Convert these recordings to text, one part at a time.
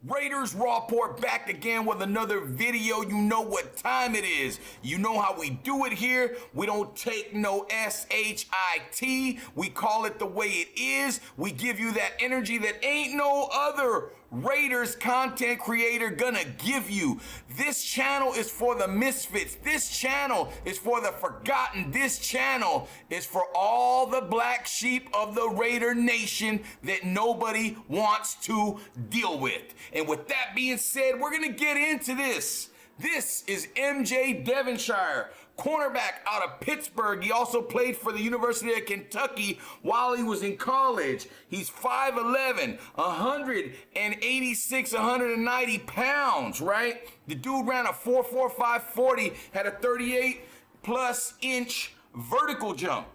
Raiders Rawport back again with another video. You know what time it is. You know how we do it here. We don't take no S-H-I-T. We call it the way it is. We give you that energy that ain't no other Raiders content creator gonna give you. This channel is for the misfits. This channel is for the forgotten. This channel is for all the black sheep of the Raider Nation that nobody wants to deal with. And with that being said, we're gonna get into this. This is MJ Devonshire, cornerback out of Pittsburgh. He also played for the University of Kentucky while he was in college. He's 5'11", 186, 190 pounds, right? The dude ran a 4.45 40, had a 38+ inch vertical jump.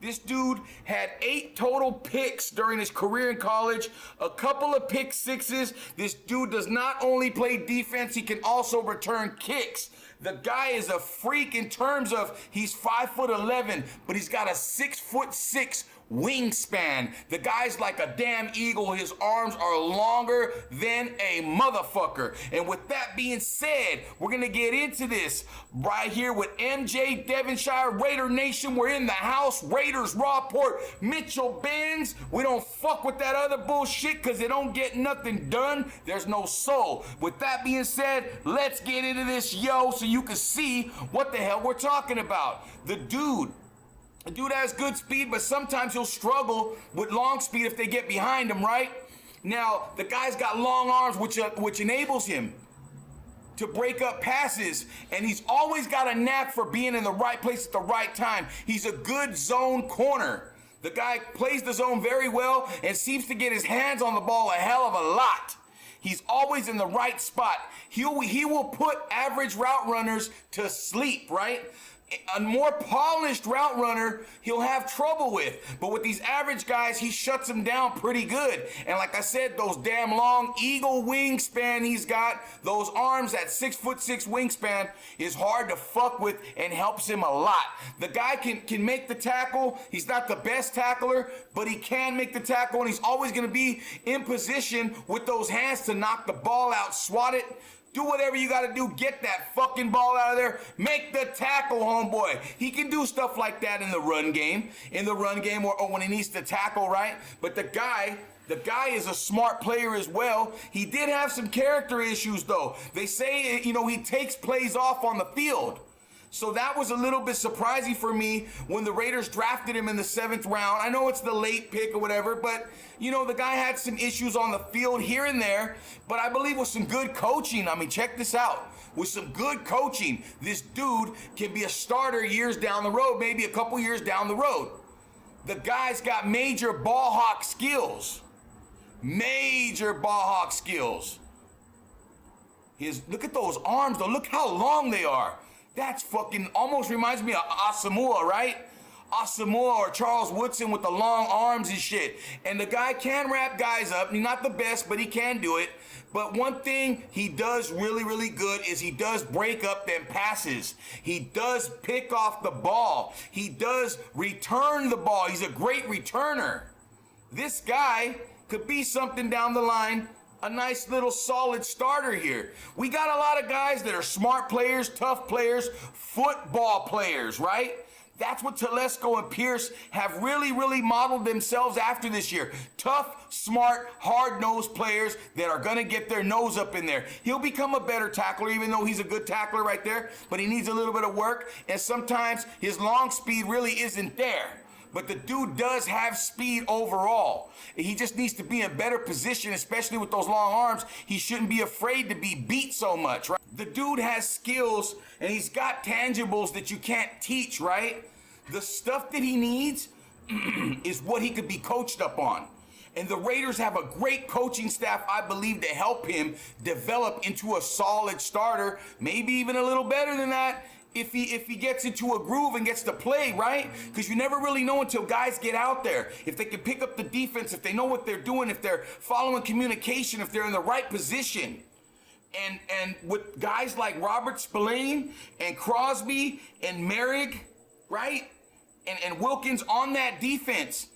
This dude had 8 total picks during his career in college, a couple of pick sixes. This dude does not only play defense, he can also return kicks. The guy is a freak in terms of he's 5'11", but he's got a 6'6" wingspan. The guy's like a damn eagle. His arms are longer than a motherfucker. And with that being said, we're gonna get into this right here with MJ Devonshire, Raider Nation. We're in the house. Raiders Rawport, Mitchell Benz. We don't fuck with that other bullshit because they don't get nothing done. There's no soul. With that being said, let's get into this, yo, so you can see what the hell we're talking about. The dude has good speed, but sometimes he'll struggle with long speed if they get behind him, right? Now, the guy's got long arms, which enables him to break up passes, and he's always got a knack for being in the right place at the right time. He's a good zone corner. The guy plays the zone very well and seems to get his hands on the ball a hell of a lot. He's always in the right spot. He will put average route runners to sleep, right? A more polished route runner, he'll have trouble with. But with these average guys, he shuts them down pretty good. And like I said, those damn long eagle wingspan he's got, those arms, that 6'6" wingspan is hard to fuck with and helps him a lot. The guy can make the tackle. He's not the best tackler, but he can make the tackle, and he's always going to be in position with those hands to knock the ball out, swat it. Do whatever you got to do. Get that fucking ball out of there. Make the tackle, homeboy. He can do stuff like that in the run game. Or when he needs to tackle, right? But the guy is a smart player as well. He did have some character issues, though. They say, he takes plays off on the field. So that was a little bit surprising for me when the Raiders drafted him in the 7th round. I know it's the late pick or whatever, but, the guy had some issues on the field here and there. But I believe with some good coaching, check this out. With some good coaching, this dude can be a starter years down the road, maybe a couple years down the road. The guy's got major ball hawk skills. Major ball hawk skills. Look at those arms, though. Look how long they are. That's fucking almost reminds me of Asamoah, right? Asamoah or Charles Woodson with the long arms and shit. And the guy can wrap guys up. He's not the best, but he can do it. But one thing he does really, really good is he does break up them passes. He does pick off the ball. He does return the ball. He's a great returner. This guy could be something down the line. A nice little solid starter here. We got a lot of guys that are smart players, tough players, football players, right? That's what Telesco and Pierce have really, really modeled themselves after this year. Tough, smart, hard-nosed players that are going to get their nose up in there. He'll become a better tackler, even though he's a good tackler right there, but he needs a little bit of work, and sometimes his long speed really isn't there. But the dude does have speed overall. He just needs to be in better position, especially with those long arms. He shouldn't be afraid to be beat so much, right? The dude has skills, and he's got tangibles that you can't teach, right? The stuff that he needs is what he could be coached up on. And the Raiders have a great coaching staff, I believe, to help him develop into a solid starter, maybe even a little better than that. If he gets into a groove and gets to play, right? Because you never really know until guys get out there. If they can pick up the defense, if they know what they're doing, if they're following communication, if they're in the right position. And with guys like Robert Spillane and Crosby and Merrick, right? And Wilkins on that defense,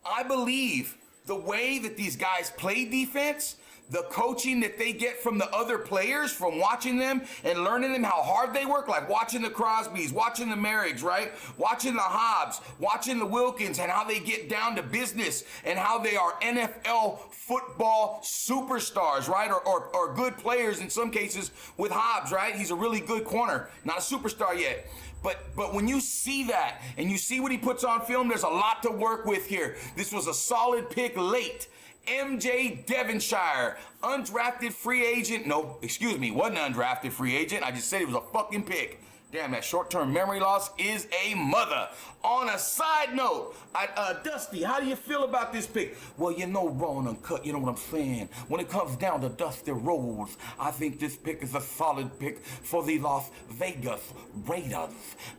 I believe the way that these guys play defense, The coaching that they get from the other players, from watching them and learning them how hard they work, like watching the Crosbys, watching the Merricks, right? Watching the Hobbs, watching the Wilkins, and how they get down to business and how they are NFL football superstars, right? Or good players in some cases with Hobbs, right? He's a really good corner, not a superstar yet. But when you see that and you see what he puts on film, there's a lot to work with here. This was a solid pick late. MJ Devonshire, undrafted free agent. No, excuse me, wasn't an undrafted free agent. I just said he was a fucking pick. Damn, that short-term memory loss is a mother. On a side note, Dusty, how do you feel about this pick? Well, you know, Raw&Uncut, you know what I'm saying? When it comes down to Dusty Rhodes, I think this pick is a solid pick for the Las Vegas Raiders.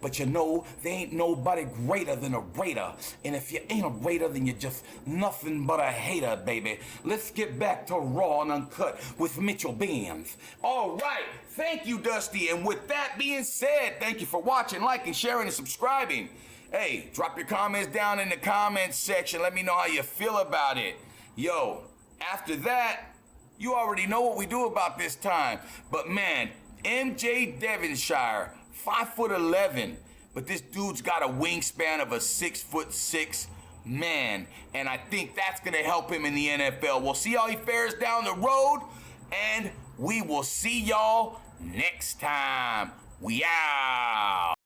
But you know, there ain't nobody greater than a Raider. And if you ain't a Raider, then you're just nothing but a hater, baby. Let's get back to Raw&Uncut with Mitchell Benz. All right, thank you, Dusty. And with that being said, thank you for watching, liking, sharing, and subscribing. Hey, drop your comments down in the comments section. Let me know how you feel about it. Yo, after that, you already know what we do about this time. But man, MJ Devonshire, 5'11", but this dude's got a wingspan of a 6'6" man, and I think that's gonna help him in the NFL. We'll see how he fares down the road, and we will see y'all next time. We out.